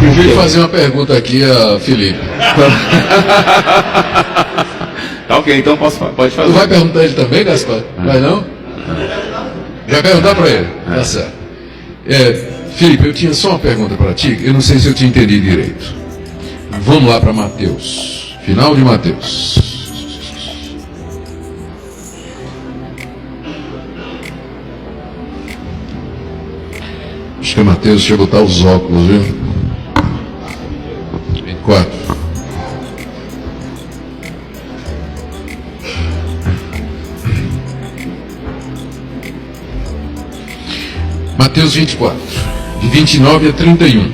Deixa eu fazer uma pergunta aqui a Felipe. Tá ok, então pode fazer. Tu vai perguntar ele também, Gaspar? Vai não? Vai perguntar para ele? Tá certo. Felipe, eu tinha só uma pergunta para ti, eu não sei se eu te entendi direito. Vamos lá para Mateus. Final de Mateus. Acho que Mateus, deixa eu botar os óculos, viu? 24. Mateus 24, de 29 a 31.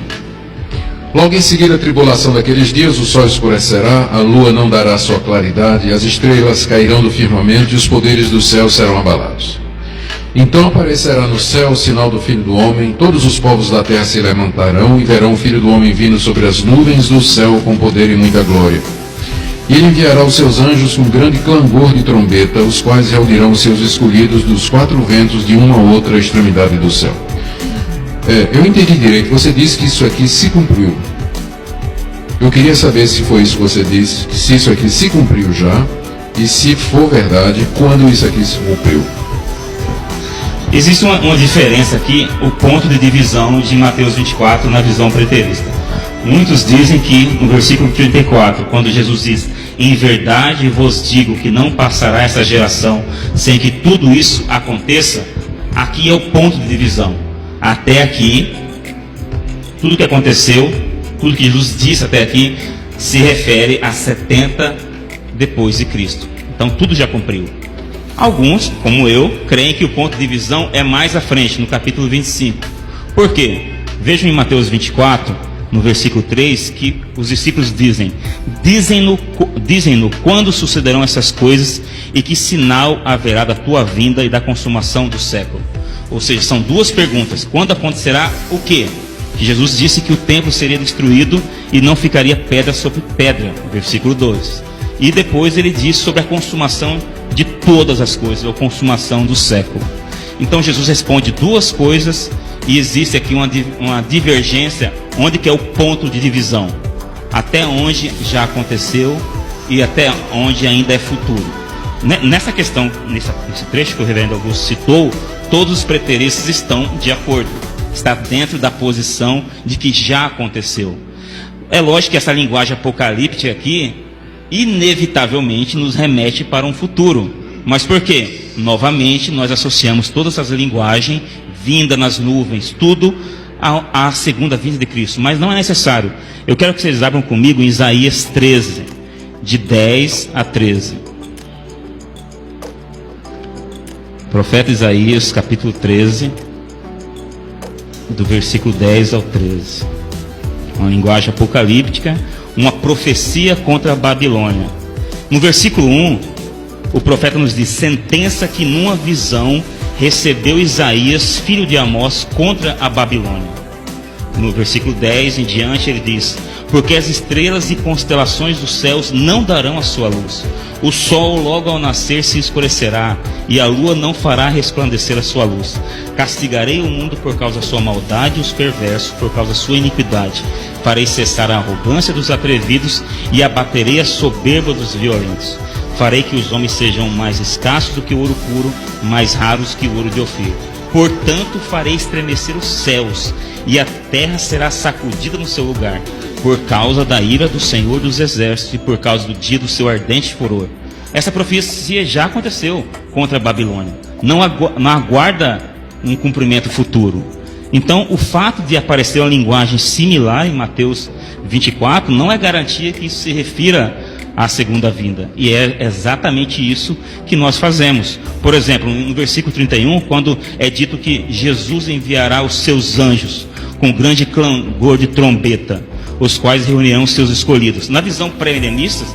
Logo em seguida a tribulação daqueles dias, o sol escurecerá, a lua não dará sua claridade, as estrelas cairão do firmamento e os poderes do céu serão abalados. Então aparecerá no céu o sinal do Filho do Homem, todos os povos da terra se levantarão e verão o Filho do Homem vindo sobre as nuvens do céu com poder e muita glória. E ele enviará os seus anjos com grande clangor de trombeta, os quais reunirão os seus escolhidos dos quatro ventos de uma a outra extremidade do céu. Eu entendi direito, você disse que isso aqui se cumpriu. Eu queria saber se foi isso que você disse, se isso aqui se cumpriu já, e se for verdade, quando isso aqui se cumpriu. Existe uma diferença aqui, o ponto de divisão de Mateus 24 na visão preterista. Muitos dizem que no versículo 34, quando Jesus diz: em verdade vos digo que não passará essa geração sem que tudo isso aconteça, aqui é o ponto de divisão. Até aqui, tudo que aconteceu, tudo que Jesus disse até aqui, se refere a 70 depois de Cristo. Então tudo já cumpriu. Alguns, como eu, creem que o ponto de divisão é mais à frente, no capítulo 25. Por quê? Vejam em Mateus 24, no versículo 3, que os discípulos dizem-no quando sucederão essas coisas e que sinal haverá da tua vinda e da consumação do século. Ou seja, são duas perguntas. Quando acontecerá o quê? Que Jesus disse que o templo seria destruído e não ficaria pedra sobre pedra, versículo 2. E depois ele diz sobre a consumação de todas as coisas, ou consumação do século. Então Jesus responde duas coisas e existe aqui uma divergência, onde que é o ponto de divisão. Até onde já aconteceu e até onde ainda é futuro. Nessa questão, nesse trecho que o reverendo Augusto citou, todos os preteristas estão de acordo. Está dentro da posição de que já aconteceu. É lógico que essa linguagem apocalíptica aqui, inevitavelmente, nos remete para um futuro. Mas por quê? Novamente, nós associamos toda essa linguagem, vinda nas nuvens, tudo à segunda vinda de Cristo. Mas não é necessário. Eu quero que vocês abram comigo em Isaías 13, de 10 a 13. Profeta Isaías, capítulo 13, do versículo 10 ao 13. Uma linguagem apocalíptica, uma profecia contra a Babilônia. No versículo 1, o profeta nos diz: sentença que numa visão recebeu Isaías, filho de Amós, contra a Babilônia. No versículo 10 em diante ele diz: porque as estrelas e constelações dos céus não darão a sua luz. O sol logo ao nascer se escurecerá, e a lua não fará resplandecer a sua luz. Castigarei o mundo por causa da sua maldade e os perversos por causa da sua iniquidade. Farei cessar a arrogância dos atrevidos e abaterei a soberba dos violentos. Farei que os homens sejam mais escassos do que o ouro puro, mais raros que o ouro de Ofir. Portanto farei estremecer os céus, e a terra será sacudida no seu lugar, por causa da ira do Senhor dos Exércitos e por causa do dia do seu ardente furor. Essa profecia já aconteceu contra a Babilônia. Não aguarda um cumprimento futuro. Então, o fato de aparecer uma linguagem similar em Mateus 24 não é garantia que isso se refira à segunda vinda. E é exatamente isso que nós fazemos. Por exemplo, no versículo 31, quando é dito que Jesus enviará os seus anjos com grande clangor de trombeta, os quais reunirão os seus escolhidos. Na visão pré-milenistas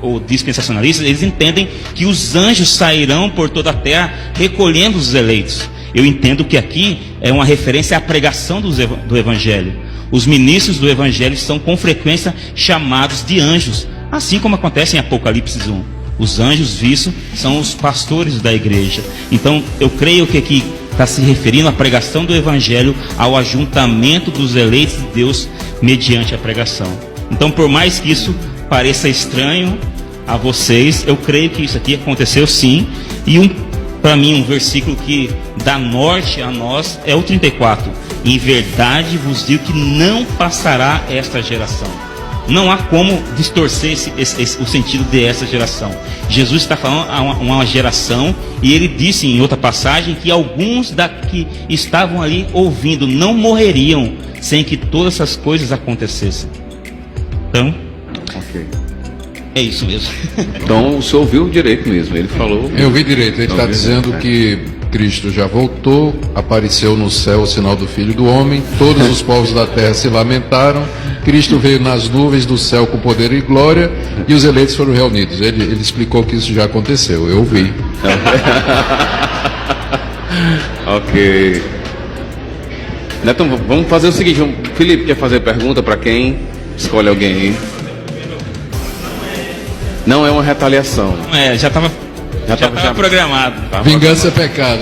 ou dispensacionalistas, eles entendem que os anjos sairão por toda a terra recolhendo os eleitos. Eu entendo que aqui é uma referência à pregação do Evangelho. Os ministros do Evangelho são com frequência chamados de anjos, assim como acontece em Apocalipse 1. Os anjos vistos são os pastores da igreja. Então eu creio que aqui está se referindo à pregação do Evangelho, ao ajuntamento dos eleitos de Deus mediante a pregação. Então, por mais que isso pareça estranho a vocês, eu creio que isso aqui aconteceu sim. E para mim, um versículo que dá norte a nós é o 34. Em verdade vos digo que não passará esta geração. Não há como distorcer o sentido de essa geração. Jesus está falando a uma geração, e ele disse em outra passagem que alguns que estavam ali ouvindo não morreriam sem que todas essas coisas acontecessem. Então, Ok. é isso mesmo. Então o senhor ouviu direito mesmo, ele falou. Eu vi direito, ele está Ouviu, dizendo né? que Cristo já voltou, apareceu no céu o sinal do Filho do Homem, todos os povos da terra se lamentaram, Cristo veio nas nuvens do céu com poder e glória, e os eleitos foram reunidos. Ele explicou que isso já aconteceu, eu vi. Ok. Então vamos fazer o seguinte, Felipe quer fazer pergunta para quem? Escolhe alguém aí. Não é uma retaliação. Já estava Já tava programado. Vingança é pecado.